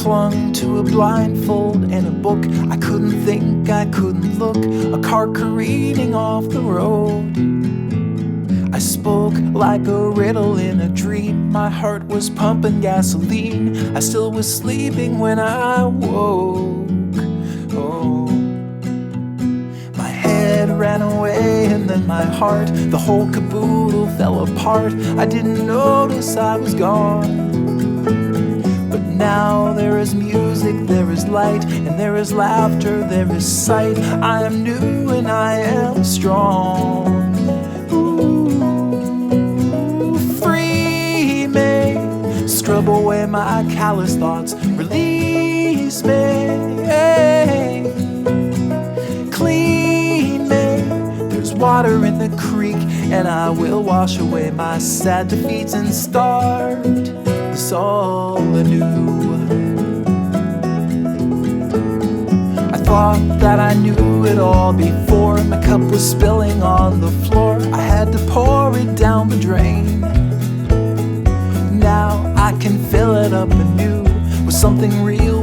clung to a blindfold and a book. I couldn't think, I couldn't look. A car careening off the road. I spoke like a riddle in a dream. My heart was pumping gasoline. I still was sleeping when I woke. Oh, my head ran away and then my heart, the whole caboodle fell apart. I didn't notice I was gone. But now there is music, there is light, and there is laughter, there is sight. I am new and I am strong. Scrub away my callous thoughts, release me, clean me. There's water in the creek, and I will wash away my sad defeats and start this all anew. I thought that I knew it all before. My cup was spilling on the floor. I had to pour it down the drain. Now I can fill it up anew with something real.